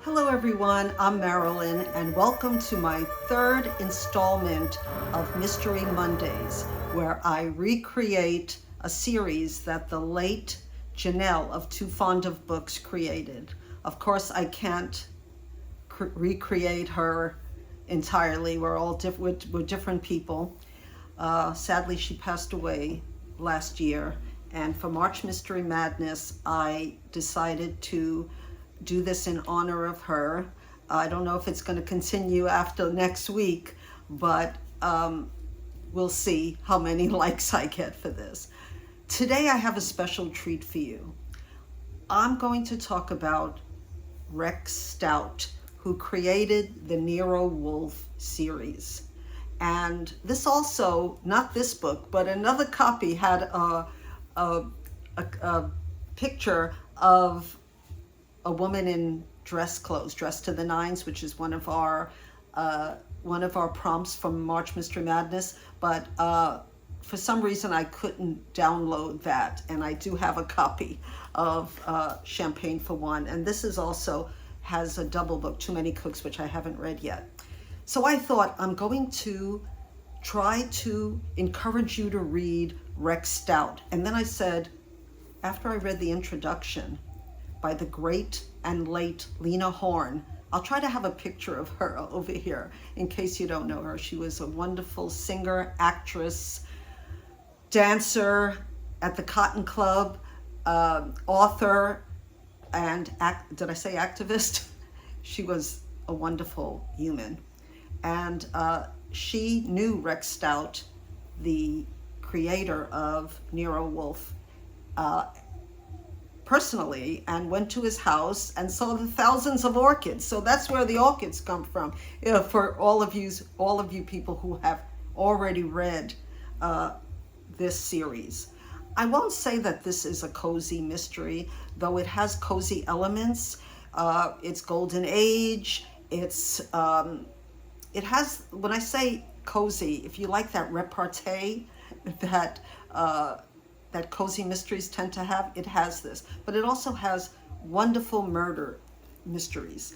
Hello everyone, I'm Marilyn and welcome to my third installment of Mystery Mondays, where I recreate a series that the late Janelle of Too Fond of Books created. Of course, I can't recreate her entirely. We're all we're different people. Sadly, she passed away last year, and for March Mystery Madness, I decided to do this in honor of her. I don't know if it's going to continue after next week, but we'll see how many likes I get for this. Today I have a special treat for you. I'm going to talk about Rex Stout, who created the Nero Wolfe series. And this also, not this book, but another copy had a picture of a woman in dress clothes, dressed to the nines, which is one of our prompts from March Mystery Madness. But for some reason, I couldn't download that, and I do have a copy of Champagne for One. And this is also has a double book, Too Many Cooks, which I haven't read yet. So I thought I'm going to try to encourage you to read Rex Stout. And then I said, after I read the introduction by the great and late Lena Horne, I'll try to have a picture of her over here in case you don't know her. She was a wonderful singer, actress, dancer at the Cotton Club, author, and did I say activist? She was a wonderful human. And she knew Rex Stout, the creator of Nero Wolfe, personally, and went to his house and saw the thousands of orchids. So that's where the orchids come from. For all of you people who have already read this series. I won't say that this is a cozy mystery, though it has cozy elements. It's golden age. It has, when I say cozy, if you like that repartee that cozy mysteries tend to have, it has this. But it also has wonderful murder mysteries.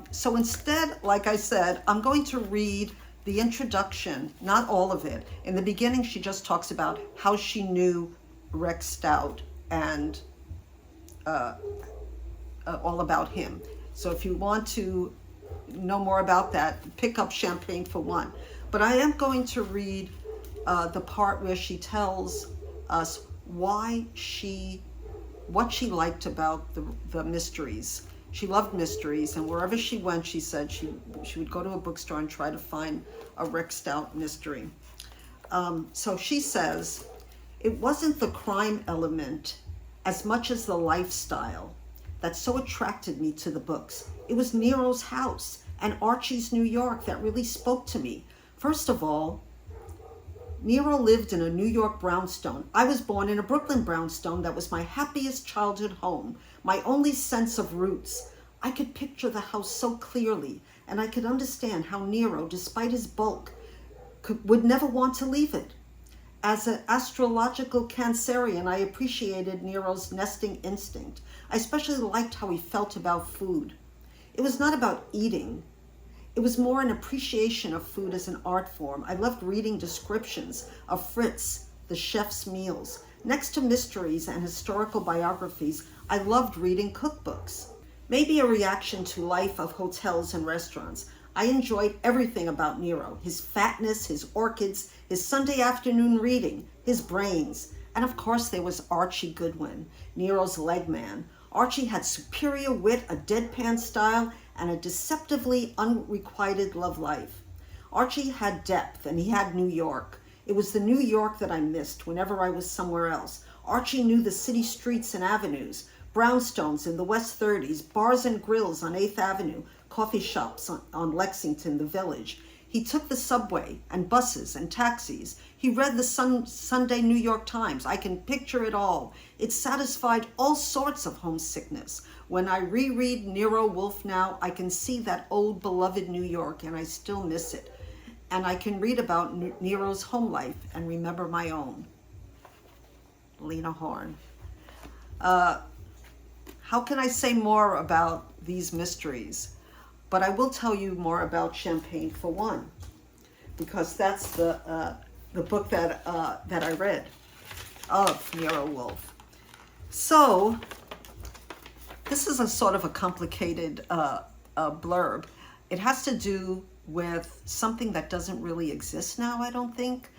So instead, like I said, I'm going to read the introduction, not all of it. In the beginning, she just talks about how she knew Rex Stout and all about him. So if you want to know more about that, pick up Champagne for One. But I am going to read the part where she tells us what she liked about the mysteries. She loved mysteries, and wherever she went, she said she would go to a bookstore and try to find a Rex Stout mystery. So she says, it wasn't the crime element as much as the lifestyle that so attracted me to the books. It was Nero's house and Archie's New York that really spoke to me. First of all, Nero lived in a New York brownstone. I was born in a Brooklyn brownstone that was my happiest childhood home, my only sense of roots. I could picture the house so clearly, and I could understand how Nero, despite his bulk, would never want to leave it. As an astrological Cancerian, I appreciated Nero's nesting instinct. I especially liked how he felt about food. It was not about eating. It was more an appreciation of food as an art form. I loved reading descriptions of Fritz, the chef's meals. Next to mysteries and historical biographies, I loved reading cookbooks. Maybe a reaction to life of hotels and restaurants. I enjoyed everything about Nero, his fatness, his orchids, his Sunday afternoon reading, his brains. And of course there was Archie Goodwin, Nero's leg man. Archie had superior wit, a deadpan style, and a deceptively unrequited love life. Archie had depth, and he had New York. It was the New York that I missed whenever I was somewhere else. Archie knew the city streets and avenues, brownstones in the West 30s, bars and grills on 8th Avenue, coffee shops on Lexington, the Village. He took the subway and buses and taxis. He read the Sunday New York Times. I can picture it all. It satisfied all sorts of homesickness. When I reread Nero Wolfe now, I can see that old beloved New York, and I still miss it. And I can read about Nero's home life and remember my own. Lena Horne. how can I say more about these mysteries? But I will tell you more about Champagne for One, because that's the book that I read of Nero Wolfe. So this is a sort of a complicated blurb. It has to do with something that doesn't really exist now, I don't think,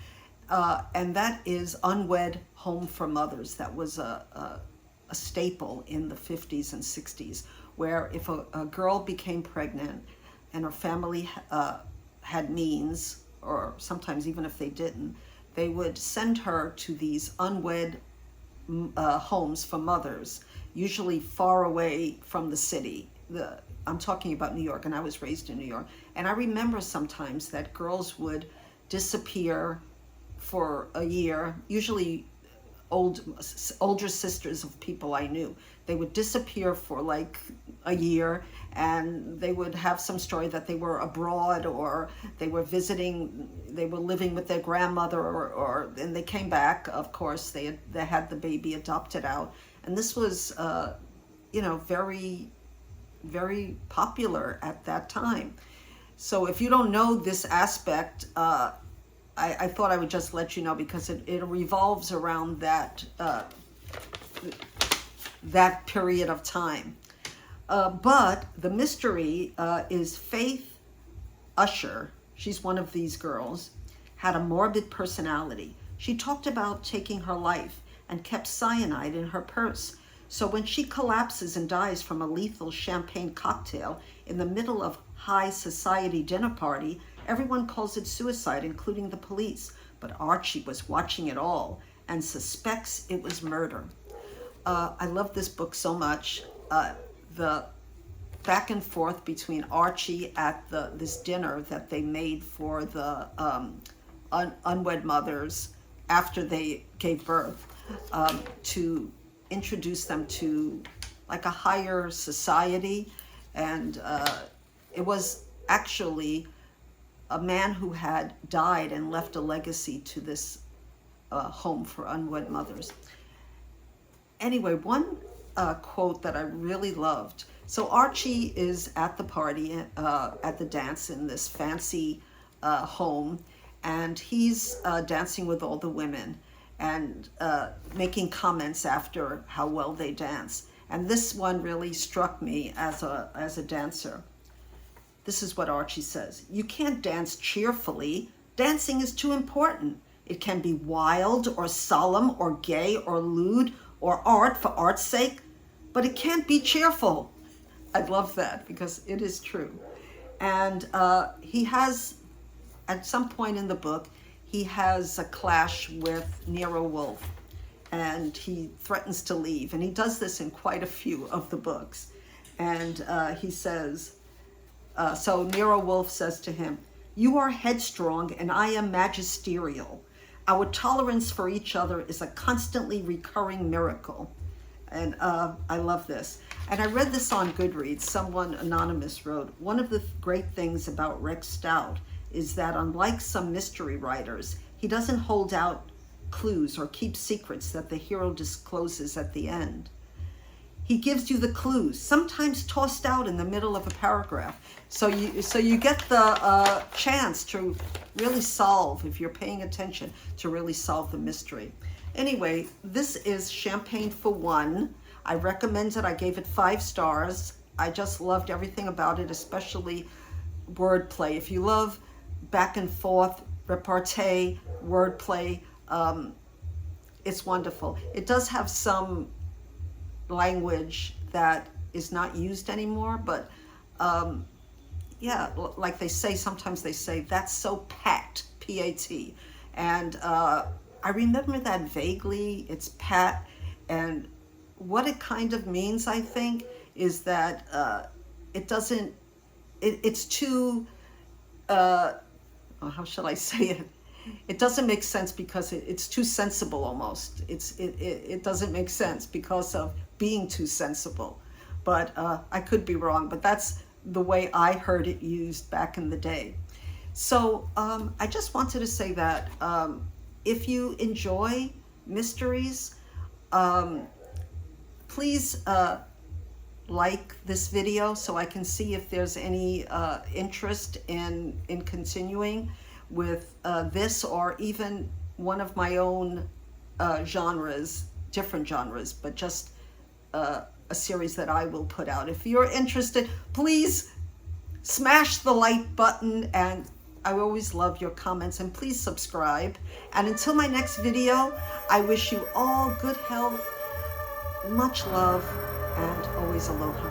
and that is unwed home for mothers. That was a staple in the 50s and 60s, where if a girl became pregnant and her family had means, or sometimes even if they didn't, they would send her to these unwed homes for mothers, usually far away from the city. I'm talking about New York, and I was raised in New York. And I remember sometimes that girls would disappear for a year, usually older sisters of people I knew. They would disappear for like a year, and they would have some story that they were abroad, or they were visiting, they were living with their grandmother, and they came back. Of course, they had the baby adopted out, and this was very, very popular at that time. So if you don't know this aspect, I thought I would just let you know, because it revolves around that period of time. But the mystery is Faith Usher. She's one of these girls, had a morbid personality. She talked about taking her life and kept cyanide in her purse. So when she collapses and dies from a lethal champagne cocktail in the middle of high society dinner party, everyone calls it suicide, including the police. But Archie was watching it all and suspects it was murder. I love this book so much. The back and forth between Archie at this dinner that they made for the unwed mothers after they gave birth, to introduce them to like a higher society. And it was actually a man who had died and left a legacy to this home for unwed mothers. Anyway, one quote that I really loved. So Archie is at the party, at the dance in this fancy home, and he's dancing with all the women and making comments after how well they dance. And this one really struck me as a dancer. This is what Archie says: "You can't dance cheerfully. Dancing is too important. It can be wild or solemn or gay or lewd or art for art's sake, but it can't be cheerful." I love that, because it is true. And he has, at some point in the book, he has a clash with Nero Wolfe, and he threatens to leave. And he does this in quite a few of the books. And he says, so Nero Wolfe says to him, "You are headstrong and I am magisterial. Our tolerance for each other is a constantly recurring miracle." And I love this. And I read this on Goodreads. Someone anonymous wrote, "One of the great things about Rex Stout is that, unlike some mystery writers, he doesn't hold out clues or keep secrets that the hero discloses at the end. He gives you the clues, sometimes tossed out in the middle of a paragraph. So you get the chance to really solve, if you're paying attention, to really solve the mystery." Anyway, this is Champagne for One. I recommend it. I gave it 5 stars. I just loved everything about it, especially wordplay. If you love back and forth, repartee, wordplay, it's wonderful. It does have some language that is not used anymore, but yeah, like they say, sometimes they say, "That's so pat," P-A-T. And I remember that vaguely. It's pat, and what it kind of means, I think, is that it doesn't, it's too, how shall I say it? It doesn't make sense because it's too sensible almost. It doesn't make sense because of being too sensible. But I could be wrong, but that's the way I heard it used back in the day. So I just wanted to say that if you enjoy mysteries, please like this video so I can see if there's any interest in continuing with this, or even one of my own genres, different genres, but just a series that I will put out. If you're interested, please smash the like button, and I always love your comments, and please subscribe. And until my next video, I wish you all good health, much love, and always aloha.